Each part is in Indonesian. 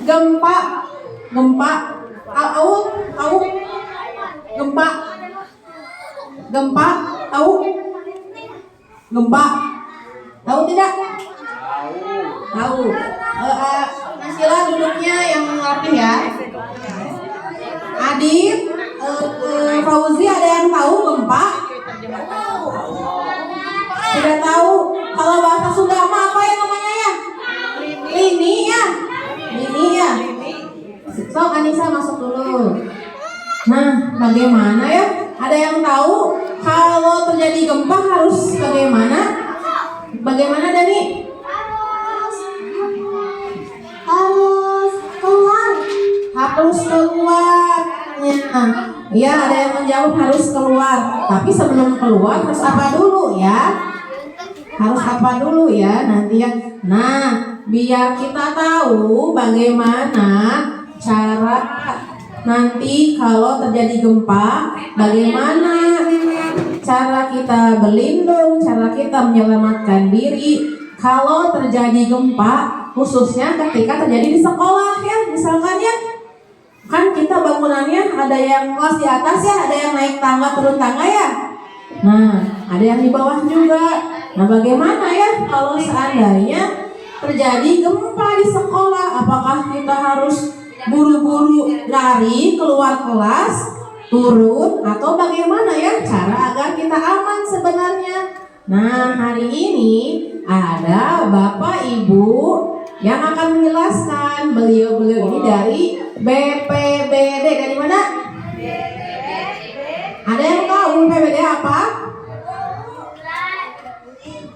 Gempa, gempa, tahu, tahu, gempa, gempa, tahu, gempa, tahu tidak? Tahu. Nasila duduknya yang rapih ya. Adib, Fauzi ada yang tahu gempa? Tidak tahu. Kalau bahasa Sunda apa yang namanya ya? Lini ya. Lini ya. Sok Anissa masuk dulu. Nah, bagaimana ya? Ada yang tahu kalau terjadi gempa harus bagaimana? Bagaimana Dani? Harus keluar. Harus keluar. Ya, ada yang menjawab harus keluar. Tapi sebelum keluar harus apa dulu ya? Harus apa dulu ya nanti ya. Nah, biar kita tahu bagaimana cara nanti kalau terjadi gempa, bagaimana cara kita berlindung, cara kita menyelamatkan diri kalau terjadi gempa, khususnya ketika terjadi di sekolah ya, misalkan ya. Kan kita bangunannya ada yang kelas di atas ya, ada yang naik tangga turun tangga ya. Nah, ada yang di bawah juga. Nah, bagaimana ya kalau seandainya terjadi gempa di sekolah? Apakah kita harus buru-buru lari keluar kelas, turun, atau bagaimana ya cara agar kita aman sebenarnya? Nah, hari ini ada Bapak Ibu yang akan menjelaskan. Beliau-beliau ini dari BPBD. Dari mana? Ada yang tahu BPBD apa?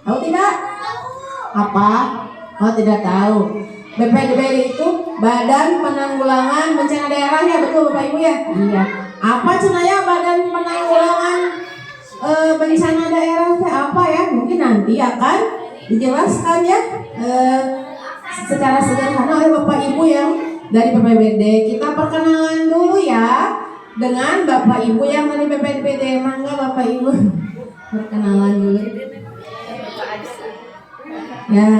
Tahu tidak? Apa? Oh, tidak tahu. BPBD itu Badan Penanggulangan Bencana Daerah ya, betul Bapak Ibu ya? Iya. Apa cenanya Badan Penanggulangan Bencana Daerah itu apa ya? Mungkin nanti akan dijelaskan ya secara sederhana oleh Bapak Ibu yang dari BPBD. Kita perkenalan dulu ya dengan Bapak Ibu yang dari BPBD. Mangga Bapak Ibu perkenalan dulu. Ya.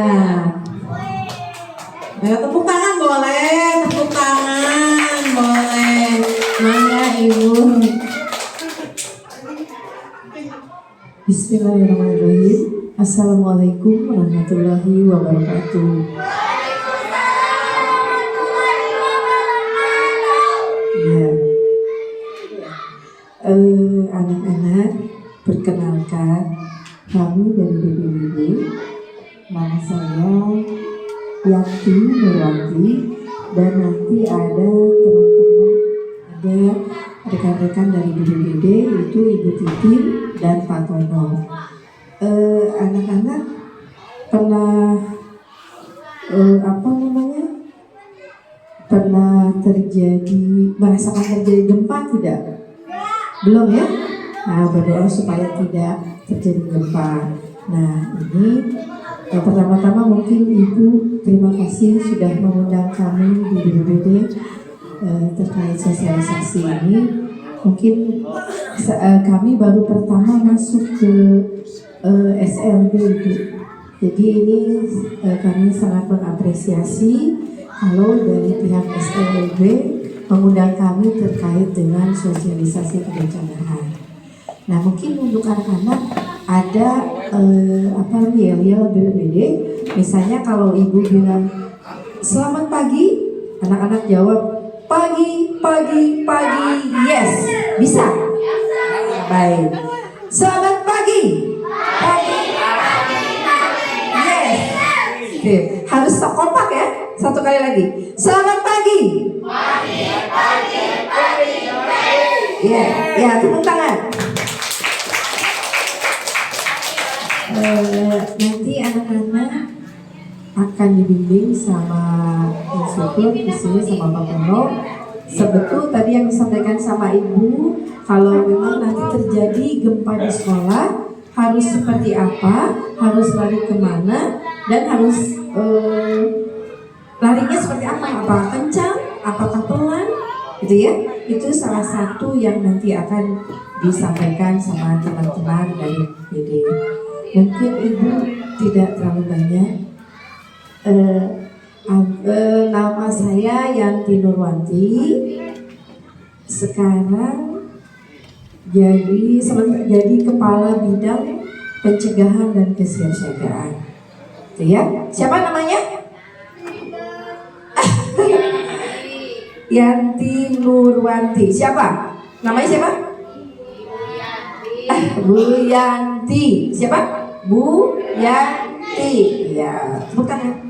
Tepuk tangan boleh, tepuk tangan boleh. Mangga Ibu. Bismillahirrahmanirrahim. Assalamualaikum warahmatullahi wabarakatuh. Ya. Anak-anak, perkenalkan kami dari BPBD. Nama saya Yanti Nurwati, dan nanti ada teman-teman, ada rekan-rekan dari BPBD, yaitu Ibu Titin dan Pak Tono. Anak-anak pernah pernah merasakan terjadi gempa tidak? Belum ya? Nah, berdoa supaya tidak terjadi gempa. Nah, ini pertama-tama mungkin Ibu terima kasih sudah mengundang kami di BPBD terkait sosialisasi ini. Mungkin kami baru pertama masuk ke SLB Ibu. Jadi ini kami sangat mengapresiasi kalau dari pihak SLB mengundang kami terkait dengan sosialisasi kebencanaan. Nah, mungkin untuk anak-anak ada yel-yel BPBD. Misalnya kalau Ibu bilang selamat pagi, anak-anak jawab pagi, pagi, pagi. Yes, bisa. Baik. Selamat pagi. Pagi, pagi, pagi. Yes. Oke, harus kompak ya. Satu kali lagi. Selamat pagi. Pagi, pagi, pagi, pagi. Ya, tepuk tangan. Nanti anak-anak akan dibimbing sama instruktur di sini sama Pak Tono. Sebetul tadi yang disampaikan sama Ibu, kalau memang nanti terjadi gempa di sekolah harus seperti apa, harus lari kemana, dan harus larinya seperti apa, apakah kencang, apakah pelan, gitu ya. Itu salah satu yang nanti akan disampaikan sama teman-teman dari PD. Mungkin Ibu tidak terlalu banyak Nama saya Yanti Nurwanti. Sekarang jadi kepala bidang pencegahan dan kesiapsiagaan. Itu ya. Siapa namanya? Yanti Nurwanti. Siapa? Namanya siapa? Bu Yanti. Siapa? Bu Yanti. Ya, tepuk tangan.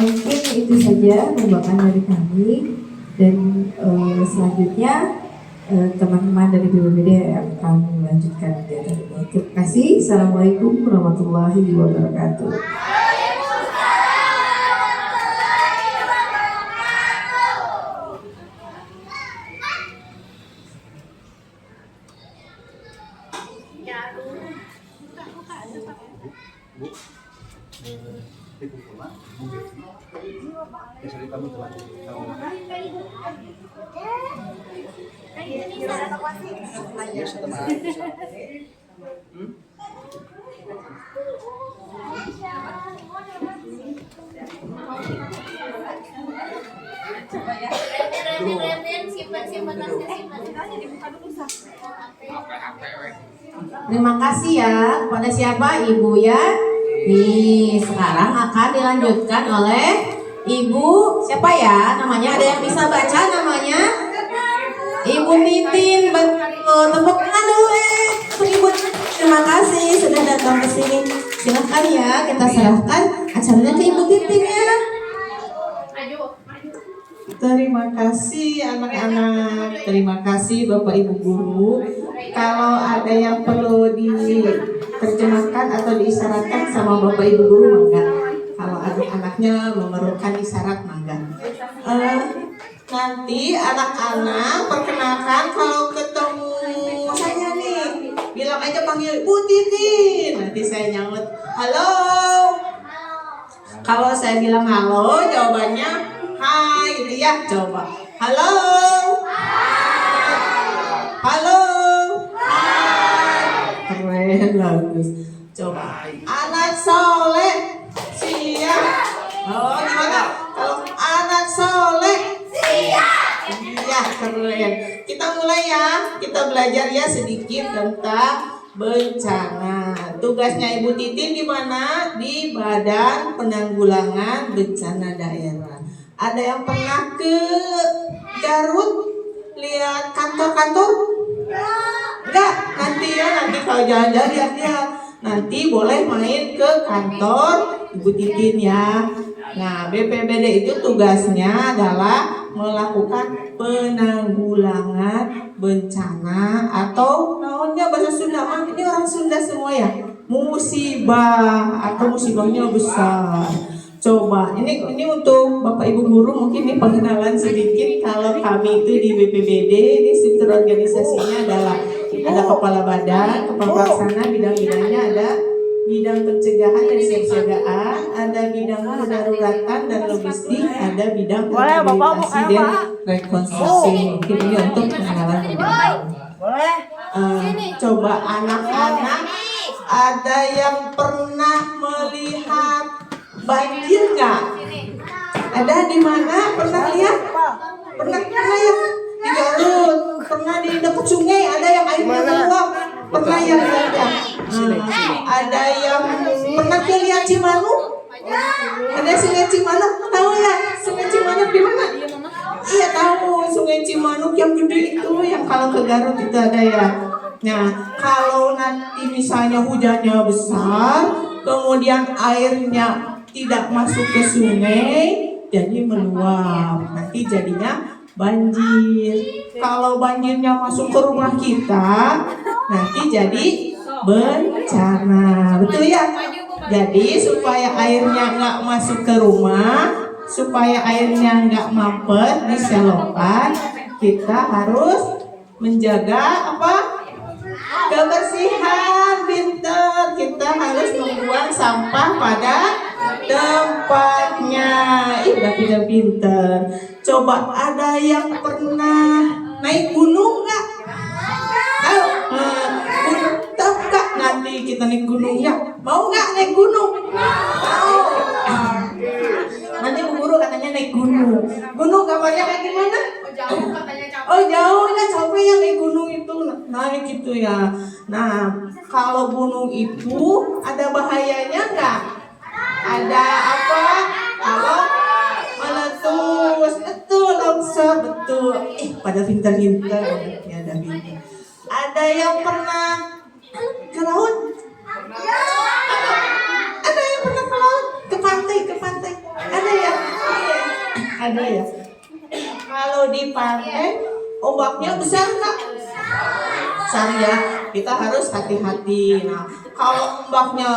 Mungkin itu saja pembahasan dari kami, dan selanjutnya teman-teman dari BPBD akan melanjutkan kegiatan ini. Terima kasih. Assalamualaikum warahmatullahi wabarakatuh. Terima kasih ya kepada siapa Ibu ya. Nih sekarang akan dilanjutkan oleh Ibu siapa ya namanya, ada yang bisa baca namanya? Ibu Titin. Betul, tepuk tangan dulu untuk Ibu. Terima kasih sudah datang ke sini. Silahkan ya, kita serahkan acaranya ke Ibu Titin ya. Terima kasih anak-anak, terima kasih Bapak Ibu guru. Kalau ada yang perlu diterjemahkan atau diisyaratkan sama Bapak Ibu guru, mangga. Kalau anak-anaknya memerlukan isyarat, mangga. Nanti anak-anak perkenalkan kalau ketemu saya nih, bilang aja panggil Bu Titin. Nanti saya nyambut, halo. Kalau saya bilang halo, jawabannya hai gitu ya. Coba halo. Halo. Keren, bagus. Coba anak soleh siap. Oh gimana? Kalau anak soleh siap. Iya keren. Kita mulai ya. Kita belajar ya sedikit tentang bencana. Tugasnya Ibu Titin di mana? Di Badan Penanggulangan Bencana Daerah. Ada yang pernah ke Garut lihat kantor-kantor? Enggak, nanti kalau jalan-jalan lihat-lihat. Nanti boleh main ke kantor Ibu Titin ya. Nah, BPBD itu tugasnya adalah melakukan penanggulangan bencana atau namanya bahasa Sunda mah, ini orang Sunda semua ya. Musibah atau musibahnya besar. Coba, ini untuk Bapak Ibu guru mungkin ini pengenalan sedikit. Kalau kami itu di BPBD, ini struktur organisasinya adalah ada kepala badan, kepala pelaksana, bidang-bidangnya ada bidang pencegahan dan kesiapsiagaan, ada bidang kedaruratan dan logistik, ada bidang rehabilitasi dan rekonstruksi. Mungkin ini untuk pengenalan. Coba anak-anak, ada yang pernah melihat banjir nggak? Ada di mana? Pernah lihat? Pernah ya? Di Garut, pernah di dekat sungai ada yang airnya meluap. Pernah ya lihat ya? Ada yang pernah lihat Cimanuk? Ada Sungai Cimanuk, tahu ya? Sungai Cimanuk di mana? Iya tahu, Sungai Cimanuk yang gede itu, yang kalau ke Garut itu ada ya. Nah, kalau nanti misalnya hujannya besar, kemudian airnya tidak masuk ke sungai, jadi meluap. Nanti jadinya banjir. Kalau banjirnya masuk ke rumah kita, nanti jadi bencana. Betul ya? Jadi supaya airnya nggak masuk ke rumah, supaya airnya nggak mampet di selokan, kita harus menjaga apa? Kebersihan. Pinter. Kita harus membuang sampah pada tempatnya. Udah pinter-pinter. Coba ada yang pernah naik gunung nggak? Tahu? Gunung tahu nggak? Nah nanti kita naik gunung ya. Mau nggak naik gunung? Mau. Nanti Bu Guru katanya naik gunung. Gunung gambarnya kayak gimana? Jauh katanya capek. Oh jauh ya, capek yang naik gunung itu naik gitu ya. Nah kalau gunung itu ada bahayanya nggak? Ada apa? Kalau meletus, betul, longsor, betul. Pada pintar-pintar ya, ada pintar. Ada yang pernah ke laut? Ada yang pernah ke laut? Ke pantai? Ada ya? Ada ya? Kalau di pantai, ombaknya besar nggak? Besar ya, kita harus hati-hati. Nah, kalau ombaknya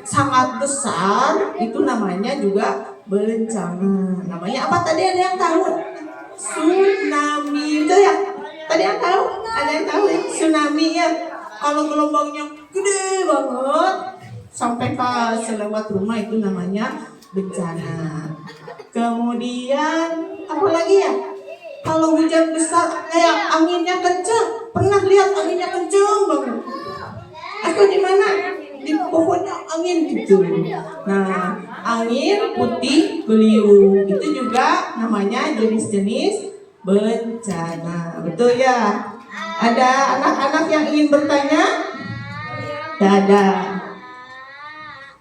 sangat besar, itu namanya juga bencana. Namanya apa tadi, ada yang tahu? Tsunami itu ya? Tadi yang tahu? Ada yang tahu ya? Tsunami ya? Kalau gelombangnya gede banget sampai ke selewat rumah, itu namanya bencana. Kemudian apa lagi ya? Kalau hujan besar kayak anginnya kencang, pernah lihat anginnya kencang banget? Atau di mana? Di pohonnya angin gitu. Nah, angin putih beliung itu juga namanya jenis-jenis bencana. Betul ya? Ada anak-anak yang ingin bertanya? Tidak ada.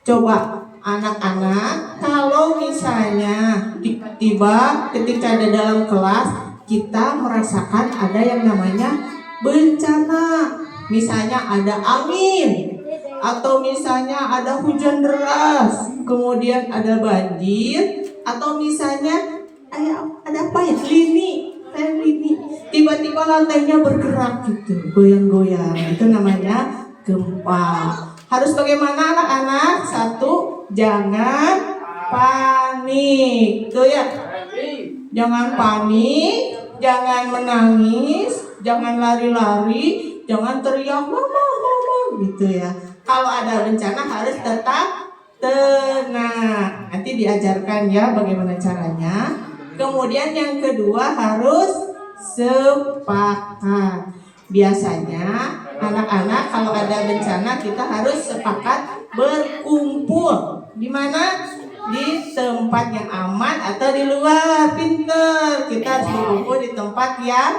Coba anak-anak, kalau misalnya tiba-tiba ketika ada dalam kelas kita merasakan ada yang namanya bencana, misalnya ada angin atau misalnya ada hujan deras, kemudian ada banjir, atau misalnya ada apa ya, lini, tiba-tiba lantainya bergerak gitu, goyang-goyang, itu namanya gempa. Harus bagaimana anak-anak? Satu, jangan panik. Tuh ya. Jangan panik, jangan menangis, jangan lari-lari, jangan teriak mama gitu ya. Kalau ada bencana harus tetap tenang. Nanti diajarkan ya bagaimana caranya. Kemudian yang kedua harus sepakat. Biasanya anak-anak kalau ada bencana kita harus sepakat berkumpul. Di mana? Di tempat yang aman atau di luar. Pinter. Kita harus berkumpul di tempat yang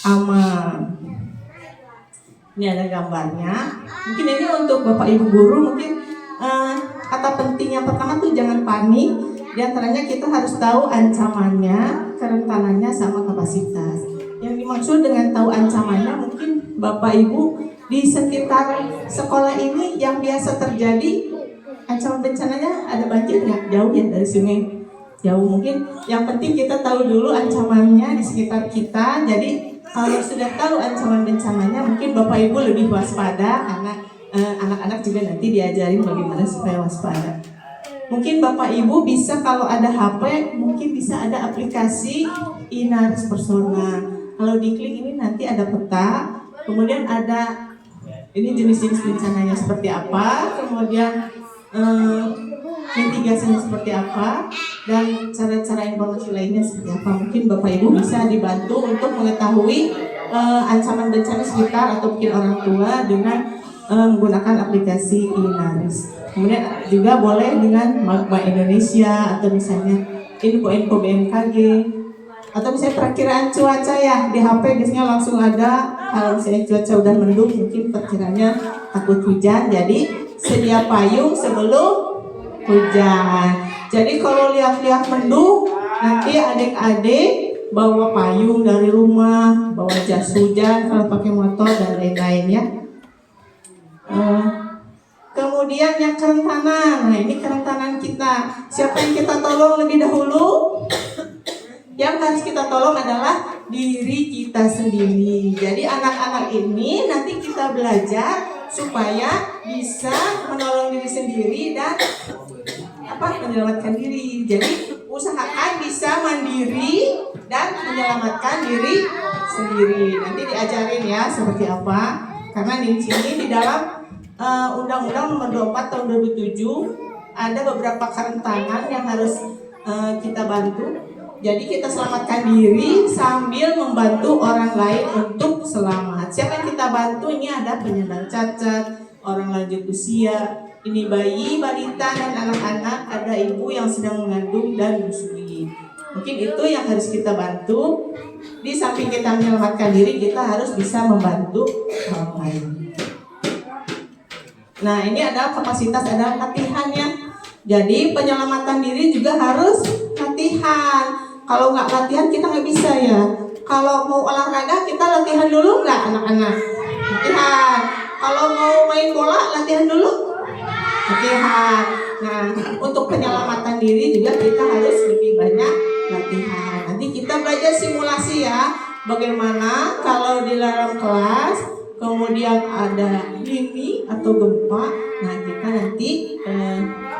aman. Ini ada gambarnya. Mungkin ini untuk Bapak Ibu guru. Mungkin kata penting yang pertama tuh jangan panik. Di antaranya kita harus tahu ancamannya, kerentanannya sama kapasitas. Yang dimaksud dengan tahu ancamannya, mungkin Bapak Ibu di sekitar sekolah ini yang biasa terjadi ancaman bencananya ada banjir nggak? Jauh ya dari sungai? Jauh. Mungkin yang penting kita tahu dulu ancamannya di sekitar kita. Jadi kalau sudah tahu ancaman bencananya, mungkin Bapak Ibu lebih waspada, karena anak-anak juga nanti diajarin bagaimana supaya waspada. Mungkin Bapak Ibu bisa, kalau ada HP, mungkin bisa ada aplikasi Inaris Persona. Kalau diklik ini nanti ada peta, kemudian ada ini jenis-jenis bencananya seperti apa, kemudian mitigasinya seperti apa, dan cara-cara informasi lainnya seperti apa. Mungkin Bapak Ibu bisa dibantu untuk mengetahui ancaman bencana sekitar atau mungkin orang tua dengan menggunakan aplikasi Inaris. Kemudian juga boleh dengan Magma Indonesia atau misalnya info-info BMKG, atau misalnya perakiraan cuaca ya di HP biasanya langsung ada. Kalau misalnya cuaca udah mendung, mungkin perkiranya takut hujan, jadi sedia payung sebelum hujan. Jadi kalau lihat-lihat mendung, nanti adik-adik bawa payung dari rumah, bawa jas hujan kalau pakai motor dan lain-lain ya. Kemudian yang kerentanan, nah ini kerentanan kita. Siapa yang kita tolong lebih dahulu? Yang harus kita tolong adalah diri kita sendiri. Jadi anak-anak ini nanti kita belajar supaya bisa menolong diri sendiri dan menyelamatkan diri. Jadi usahakan bisa mandiri dan menyelamatkan diri sendiri. Nanti diajarin ya seperti apa. Karena di sini di dalam Undang-Undang Nomor 24 Tahun 2007 ada beberapa kerentanan yang harus kita bantu. Jadi kita selamatkan diri sambil membantu orang lain untuk selamat. Siapa yang kita bantu? Ini ada penyandang cacat, orang lanjut usia, ini bayi, balita, dan anak-anak, ada ibu yang sedang mengandung dan menyusui. Mungkin itu yang harus kita bantu. Di samping kita menyelamatkan diri, kita harus bisa membantu orang lain. Nah, ini ada kapasitas, ada latihannya. Jadi penyelamatan diri juga harus latihan. Kalau nggak latihan kita nggak bisa ya. Kalau mau olahraga kita latihan dulu nggak anak-anak? Latihan. Kalau mau main bola latihan dulu? Latihan. Nah, untuk penyelamatan diri juga kita harus lebih banyak latihan. Nanti kita belajar simulasi ya. Bagaimana kalau di dalam kelas kemudian ada mimi atau gempa. Nah, kita nanti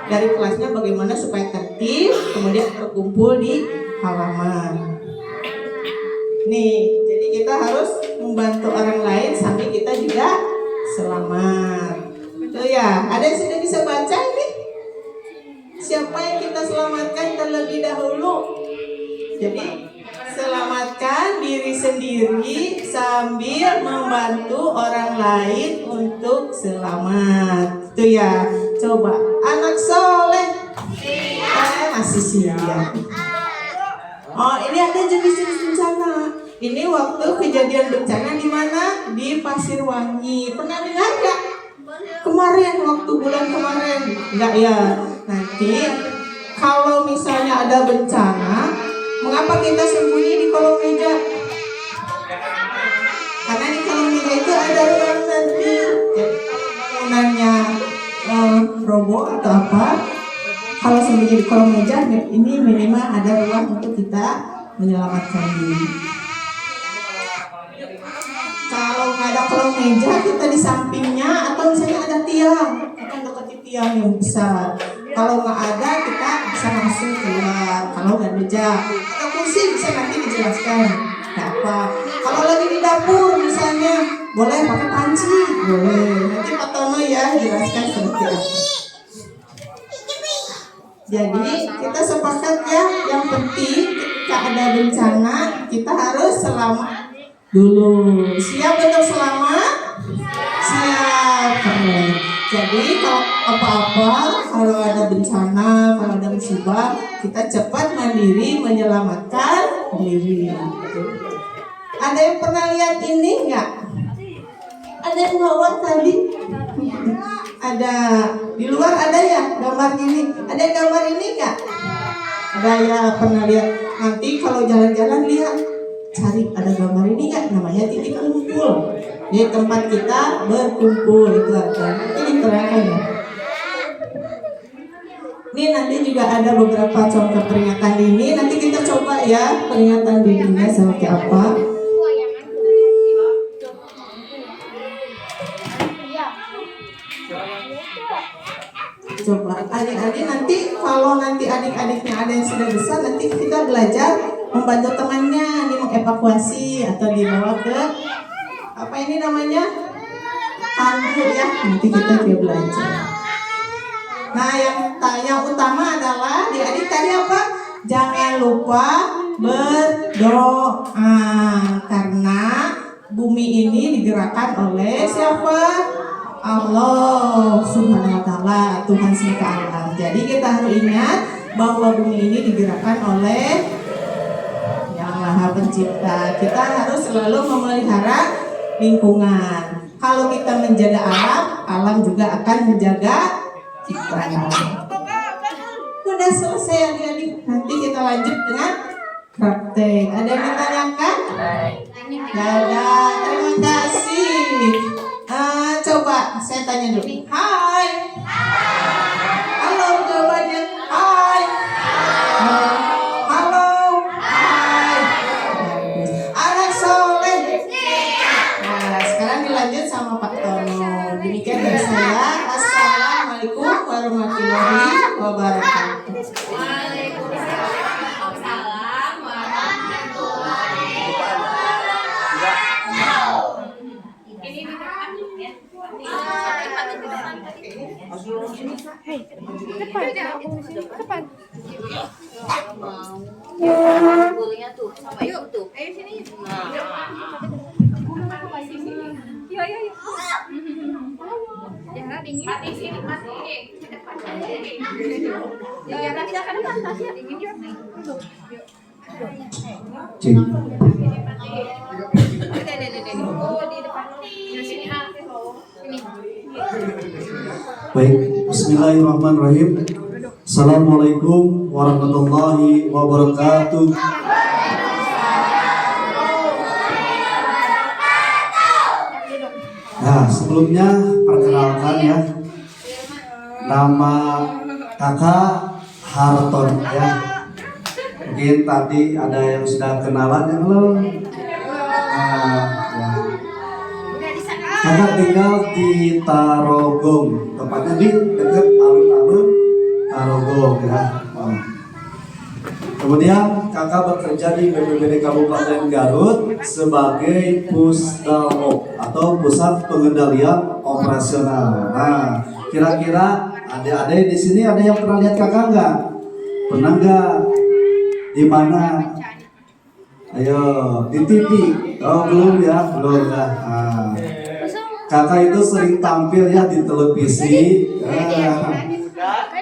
dari kelasnya bagaimana supaya tertib, kemudian terkumpul di halaman. Nih, jadi kita harus membantu orang lain sampai kita juga selamat. Tuh ya, ada yang sudah bisa baca ini? Siapa yang kita selamatkan terlebih dahulu? Jadi, selamatkan diri sendiri sambil membantu orang lain untuk selamat. Itu ya. Coba, anak soleh. Masih siap. Oh, ini ada jenis-jenis bencana. Ini waktu kejadian bencana di mana? Di Pasirwangi. Pernah dengar nggak? Kemarin, waktu bulan kemarin. Enggak ya? Nanti kalau misalnya ada bencana, mengapa kita sembunyi di kolong meja? Karena di kolong meja itu ada ruang nanti. Bangunannya roboh atau apa? Kalau sembunyi di kolong meja, ini minimal ada ruang untuk kita menyelamatkan diri. Kalau nggak ada kolong meja, kita di sampingnya atau misalnya ada tiang, kita dekati tiang yang besar. Kalau nggak ada, kita bisa langsung keluar. Kalau nggak ada meja, ada kursi bisa nanti dijelaskan. Nggak apa. Kalau lagi di dapur misalnya, boleh pakai panci, boleh. Nanti Pak Tono ya jelaskan seperti apa. Jadi kita sepakat ya, yang penting ketika ada bencana kita harus selamat dulu. Siap untuk selamat? Siap. Keren. Jadi kalau apa-apa, kalau ada bencana, kalau ada musibah, kita cepat mandiri menyelamatkan diri. Ada yang pernah lihat ini enggak? Ada yang bawa tadi? Ada di luar ada ya gambar ini. Ada yang gambar ini enggak? Ada ya, pernah lihat. Nanti kalau jalan-jalan lihat, cari ada gambar ini enggak? Namanya titik kumpul. Di tempat kita berkumpul itu ada. Ini keren ya. Ini nanti juga ada beberapa contoh peringatan dini. Nanti kita coba ya peringatan dininya seperti apa. Coba adik-adik nanti kalau nanti adik-adiknya ada yang sudah besar, nanti kita belajar membantu temannya, ini mengevakuasi atau dibawa ke apa ini namanya tandu ya, nanti kita juga belajar. Nah yang utama adalah adik-adik tadi apa? Jangan lupa berdoa karena bumi ini digerakkan oleh siapa? Allah Subhanahu wa Ta'ala, Tuhan semesta alam. Jadi kita harus ingat bahwa bumi ini digerakkan oleh Yang Maha Pencipta. Kita harus selalu memelihara lingkungan. Kalau kita menjaga alam, alam juga akan menjaga kita. Udah selesai adik-adik. Nanti kita lanjut dengan praktek. Ada yang ditanyakan? Gak ada. Terima kasih. Coba saya tanya dulu. Hai. Halo jawabannya. Hai. Halo. Hai. Anak soleh. Nah, sekarang dilanjut sama Pak Tono. Demikian dari saya. Assalamualaikum warahmatullahi wabarakatuh. Depan. Bolanya tuh sama ibu tuh. Ayo sini. Yuk. dingin. Mati sini, mati. Ya, Tasya kan Tasya dingin yuk. Cik. Oh, di depan. Di sini Sini. Baik, bismillahirrahmanirrahim. Assalamualaikum warahmatullahi wabarakatuh. Nah, sebelumnya perkenalkan ya, nama kakak Harton ya. Mungkin tadi ada yang sudah kenalan ya, halo. Nah, ya. Kakak tinggal di Tarogong, tepatnya di dekat alun-alun Tarogong ya. Oh. Kemudian kakak bekerja di BPBD Kabupaten Garut sebagai Pusdalop atau Pusat Pengendalian Operasional. Nah, kira-kira adik-adik di sini ada yang pernah lihat kakak nggak? Pernah nggak? Di mana? Ayo, di TV. Oh belum ya, belum ya. Nah, kakak itu sering tampil ya di televisi.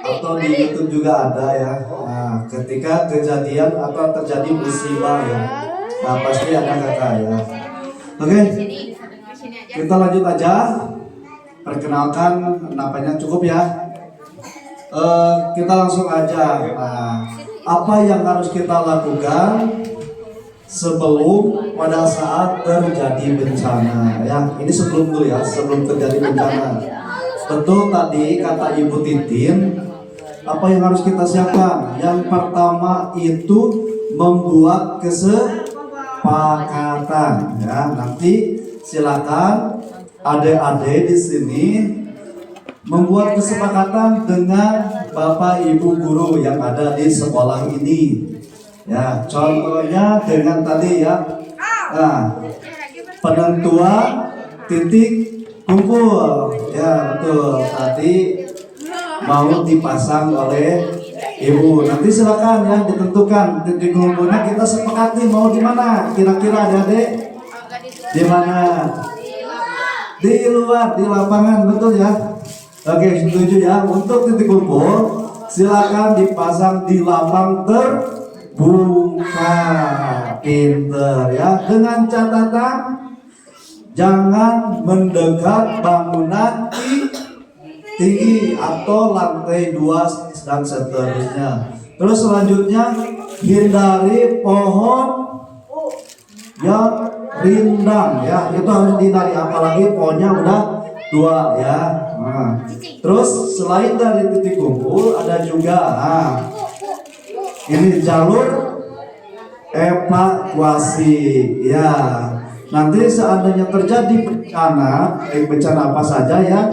Atau di YouTube juga ada ya. Nah, ketika kejadian atau terjadi musibah ya, nah pasti ada kakak ya. Oke, kita lanjut aja. Perkenalkan namanya cukup ya. Kita langsung aja. Nah, apa yang harus kita lakukan sebelum pada saat terjadi bencana ya? Ini sebelum dulu ya, sebelum terjadi bencana. Betul tadi kata Ibu Titin, apa yang harus kita siapkan? Yang pertama itu membuat kesepakatan ya. Nanti silakan adik-adik di sini membuat kesepakatan dengan Bapak Ibu guru yang ada di sekolah ini. Ya, contohnya dengan tadi ya. Nah, penentuan titik kumpul ya, betul tadi mau dipasang oleh ibu. Nanti silakan ya ditentukan titik kumpulnya, kita sepakati mau di mana. Kira-kira adik-adik di mana? Di luar, di lapangan, betul ya. Oke, setuju ya. Untuk titik kumpul silakan dipasang di lapang terbuka. Pinter ya, dengan catatan jangan mendekat bangunan tinggi atau lantai 2 dan seterusnya. Terus selanjutnya hindari pohon yang rindang ya, itu harus dihindari apalagi pohonnya udah tua ya. Nah, terus selain dari titik kumpul ada juga ini jalur evakuasi ya. Nanti seandainya terjadi bencana, bencana apa saja ya,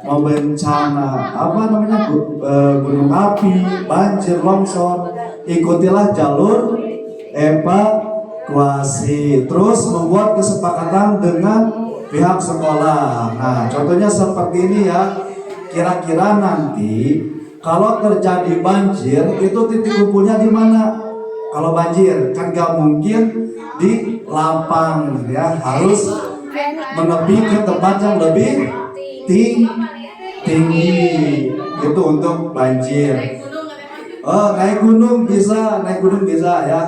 mau bencana apa namanya gunung api, banjir, longsor, ikutilah jalur evakuasi. Terus membuat kesepakatan dengan pihak sekolah. Nah, contohnya seperti ini ya. Kira-kira nanti kalau terjadi banjir itu titik kumpulnya di mana? Kalau banjir kan gak mungkin di lapang ya, harus menepi ke tempat yang lebih tinggi. Itu untuk banjir. Naik gunung bisa ya.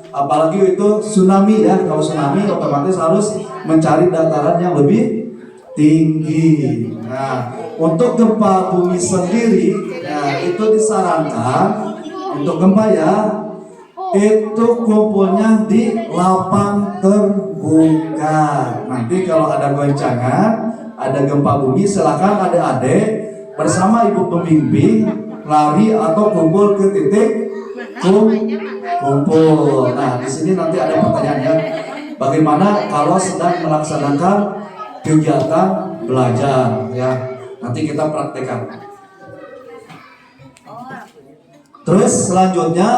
Apalagi itu tsunami ya. Kalau tsunami otomatis harus mencari dataran yang lebih tinggi. Nah, untuk gempa bumi sendiri, nah itu disarankan untuk gempa ya, itu kumpulnya di lapang terbuka. Nanti kalau ada goncangan, ada gempa bumi, silakan adik-adik bersama ibu pembimbing lari atau kumpul ke titik kumpul. Nah, di sini nanti ada pertanyaannya, bagaimana kalau sedang melaksanakan kegiatan belajar ya? Nanti kita praktekkan. Terus selanjutnya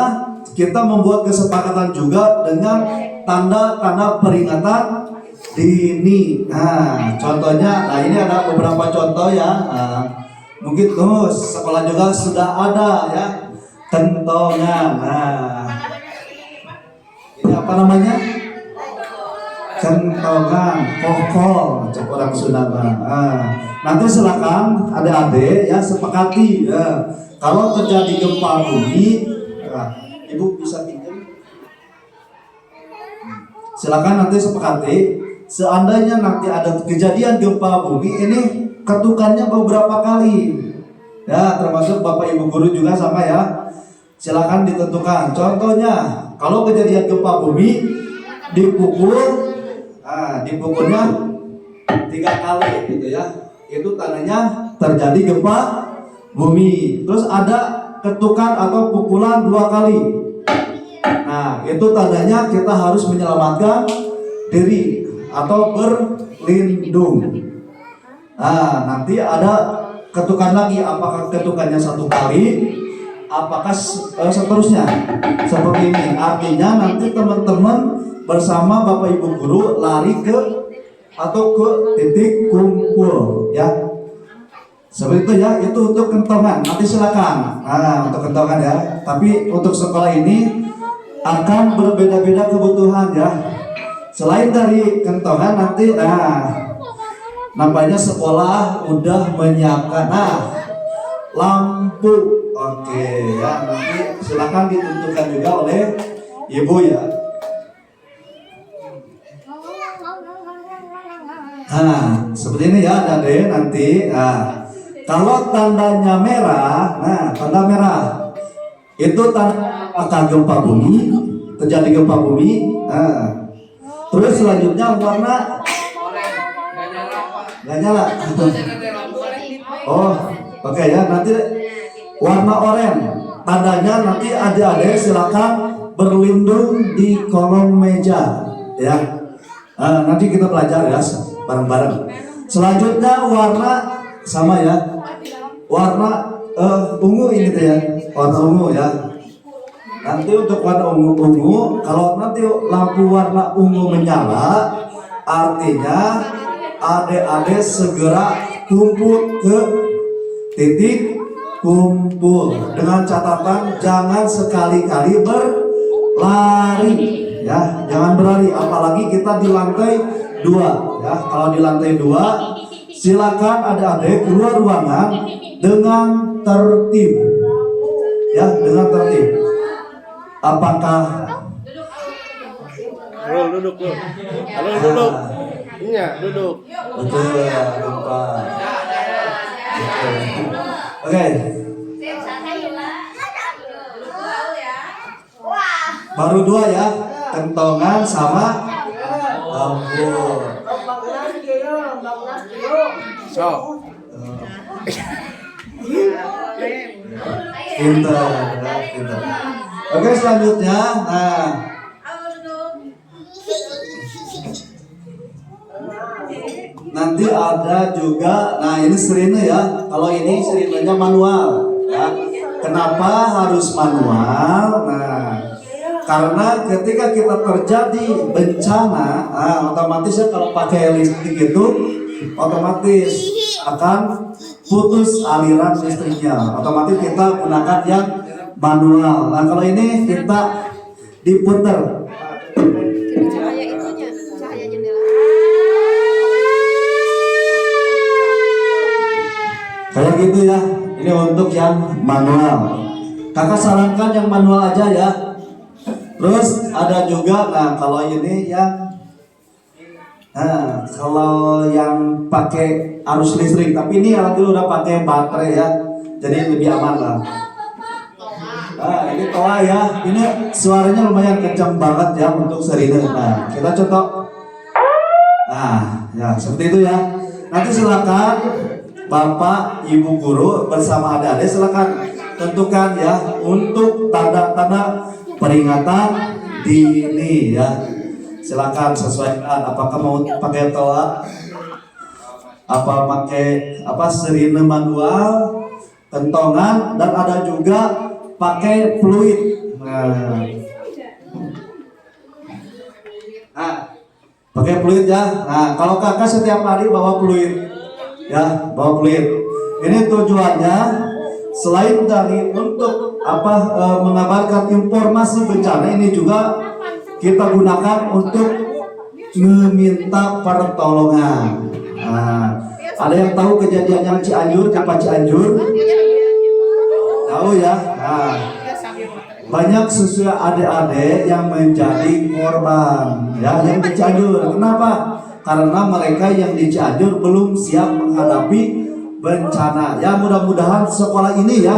kita membuat kesepakatan juga dengan tanda-tanda peringatan dini. Nah, contohnya, nah ini ada beberapa contoh ya. Nah, mungkin terus sekolah juga sudah ada ya kentongan. Nah, ini apa namanya? kentongan, kokol, cek orang Sunda mah. Nanti silakan adik-adik ya sepakati ya. Kalau terjadi gempa bumi, ibu bisa pinjam. Silakan nanti sepakati. Seandainya nanti ada kejadian gempa bumi ini ketukannya beberapa kali. Ya, termasuk Bapak Ibu guru juga sama ya. Silakan ditentukan. Contohnya, kalau kejadian gempa bumi dipukul, dipukulnya 3 kali gitu ya. Itu tandanya terjadi gempa bumi. Terus ada ketukan atau pukulan 2 kali. Nah, itu tandanya kita harus menyelamatkan diri atau berlindung. Nah, nanti ada ketukan lagi, apakah ketukannya 1 kali, apakah seterusnya seperti ini. Artinya nanti teman-teman bersama Bapak Ibu guru lari ke atau ke titik kumpul ya. Seperti itu ya, itu untuk kentongan. Nanti silakan. Nah, untuk kentongan ya. Tapi untuk sekolah ini akan berbeda-beda kebutuhan ya. Selain dari kentongan nanti nampaknya sekolah udah menyiapkan lampu. Oke ya, nanti silakan ditentukan juga oleh ibu ya. Seperti ini ya adik nanti. Kalau tandanya merah, tanda merah itu tanda akan gempa bumi, terjadi gempa bumi. Terus selanjutnya warna nggak nyala. Oh, oke ya, nanti warna oranye. Tandanya nanti adik-adik silakan berlindung di kolom meja ya. Nanti kita belajar ya bareng-bareng. Selanjutnya warna sama ya. Warna ungu ini tuh ya. Warna ungu ya. Nanti untuk warna ungu, kalau nanti lampu warna ungu menyala, artinya adik-adik segera kumpul ke titik kumpul dengan catatan jangan sekali-kali berlari ya, jangan berlari, apalagi kita di lantai 2 ya. Kalau di lantai 2 silakan adik-adik keluar ruangan dengan tertib ya, dengan tertib. Apakah duduk. Halo duduk. Iya, duduk. betul ya, lupa. Oke. Baru 2 ya, kentongan sama lampu. So. Pintar, pintar. Oke, selanjutnya, nanti ada juga, ini sirine ya. Kalau ini sirinenya manual, ya. Kenapa harus manual? Karena ketika kita terjadi bencana, otomatis ya kalau pakai listrik itu otomatis akan putus aliran listriknya. Otomatis kita gunakan yang manual. Nah, kalau ini kita diputer. Cahaya itunya, cahaya jendela. Kayak gitu ya. Ini untuk yang manual. Kakak sarankan yang manual aja ya. Terus ada juga, kalau ini yang kalau yang pakai arus listrik, tapi ini nanti udah pakai baterai ya, jadi lebih aman lah. Ini toa ya, ini suaranya lumayan kencang banget ya untuk sirine. Kita contoh. Ya seperti itu ya. Nanti silakan Bapak Ibu guru bersama adik-adik silakan tentukan ya untuk tanda-tanda peringatan dini ya. Silakan sesuaikan apakah mau pakai toa, pakai sirine manual, kentongan, dan ada juga pakai fluid. Pakai fluid ya. Kalau kakak setiap hari bawa fluid ya, bawa fluid. Ini tujuannya selain dari untuk mengabarkan informasi bencana, ini juga kita gunakan untuk meminta pertolongan. Nah, ada yang tahu kejadian yang Cianjur, kapal Cianjur? Tahu ya? Nah, banyak siswa adik-adik yang menjadi korban, ya, yang di Cianjur. Kenapa? Karena mereka yang di Cianjur belum siap menghadapi bencana. Ya, mudah-mudahan sekolah ini ya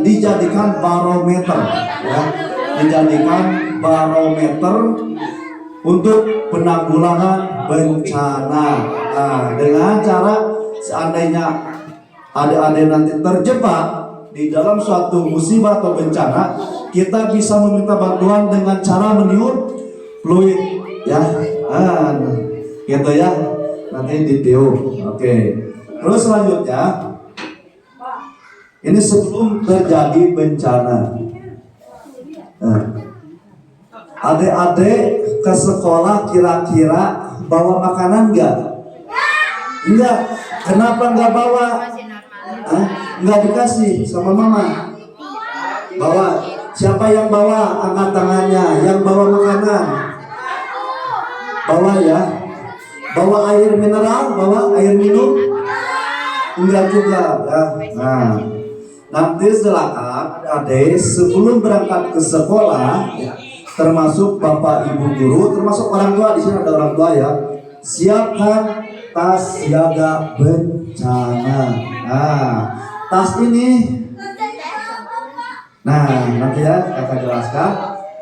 dijadikan barometer, ya, dijadikan barometer untuk penanggulangan bencana. Nah, dengan cara seandainya adik-adik nanti terjebak di dalam suatu musibah atau bencana, kita bisa meminta bantuan dengan cara meniup fluid, ya, gitu ya, nanti ditiup. Oke. Terus selanjutnya, ini sebelum terjadi bencana, adik-adik ke sekolah kira-kira bawa makanan enggak? Enggak. Kenapa enggak bawa? Enggak dikasih sama mama. Bawa. Siapa yang bawa? Angkat tangannya. Yang bawa makanan. Bawa ya. Bawa air mineral, bawa air minum. Enggak juga ya. Nah, nanti silakan adik sebelum berangkat ke sekolah, termasuk bapak ibu guru, termasuk orang tua, di sini ada orang tua ya, siapkan tas siaga bencana. Nah, tas ini, nah nanti ya kakak jelaskan.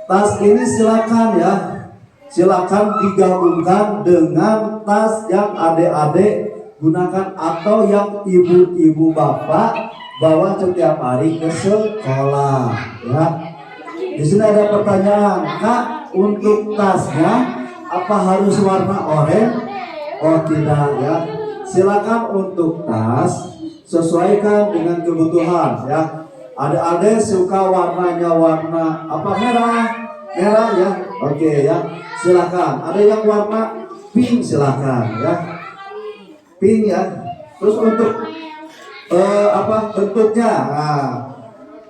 Tas ini silakan digabungkan dengan tas yang adik-adik gunakan atau yang ibu-ibu bapak bawa setiap hari ke sekolah, ya. Di sini ada pertanyaan, Kak, untuk tasnya apa harus warna oranye? Oh tidak ya. Silakan untuk tas sesuaikan dengan kebutuhan ya. Adik-adik suka warnanya warna apa? Merah ya. Oke ya. Silakan. Ada yang warna pink, silakan ya. Pink ya. Terus untuk bentuknya? Nah,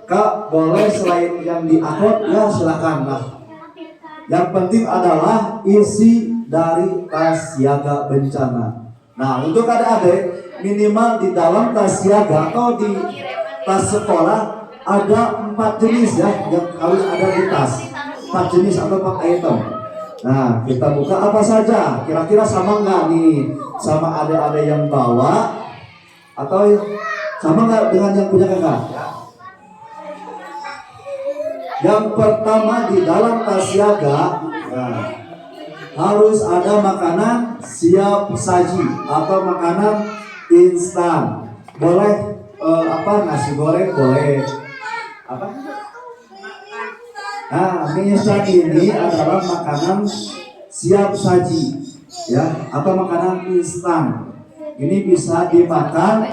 Kak, boleh selain yang di akot ya silakan. Nah, yang penting adalah isi dari tas siaga bencana. Nah, untuk adik-adik minimal di dalam tas siaga atau di tas sekolah ada 4 jenis ya yang harus ada di tas. 4 jenis atau 4 item. Nah, kita buka apa saja. Kira-kira sama nggak nih sama adik-adik yang bawa atau sama nggak dengan yang punya kakak? Yang pertama di dalam tas siaga, nah, harus ada makanan siap saji atau makanan instan. Boleh nasi goreng, boleh apa? Nah, mie instan ini adalah makanan siap saji, ya, atau makanan instan. Ini bisa dimakan,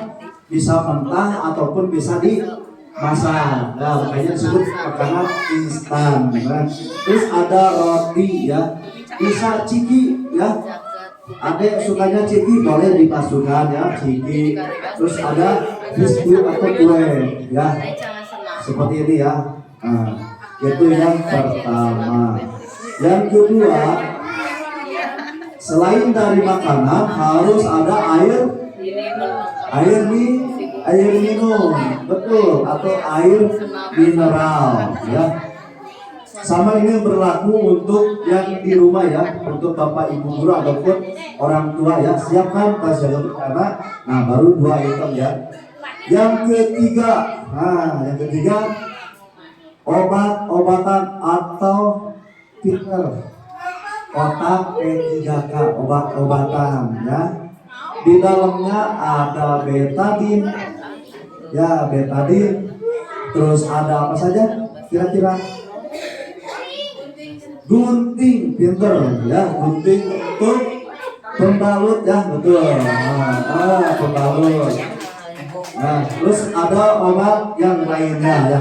bisa mentah ataupun bisa dimasak. Nah, makanya disebut makanan instan. Nah, terus ada roti ya, bisa ciki ya. Ada sukanya ciki boleh dimasukkan ya, ciki. Terus ada biskuit atau kue ya, seperti ini ya. Nah, itu yang pertama. Yang kedua, selain dari makanan harus ada air minum, betul, atau air mineral ya. Sama ini berlaku untuk yang di rumah ya, untuk bapak ibu guru ataupun orang tua ya. Siapkan tas jaga bencana. Nah, baru 2 item ya. Yang ketiga, obat-obatan atau pinter, otak P3K, obat-obatan ya. Di dalamnya ada betadin ya, terus ada apa saja kira-kira? Gunting, pinter ya, gunting untuk pembalut ya, betul. Pembalut. Nah, terus ada obat yang lainnya ya.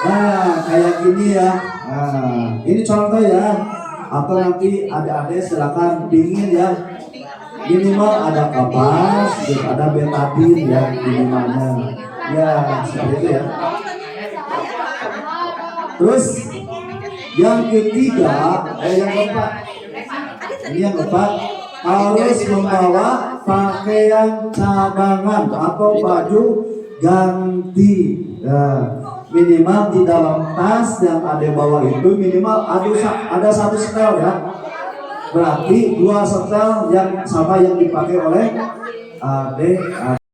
Nah, kayak gini ya. Nah, ini contoh ya. Atau nanti adik-adik silakan pingin ya. Minimal ada kapas, ada betadin ya minimalnya. Ya, seperti itu ya. Terus yang ketiga, yang keempat, ini yang keempat, harus membawa pakaian cadangan atau baju ganti. Nah, minimal di dalam tas yang ada bawah itu minimal ada satu setel ya. Berarti 2 setel yang sama yang dipakai oleh adik.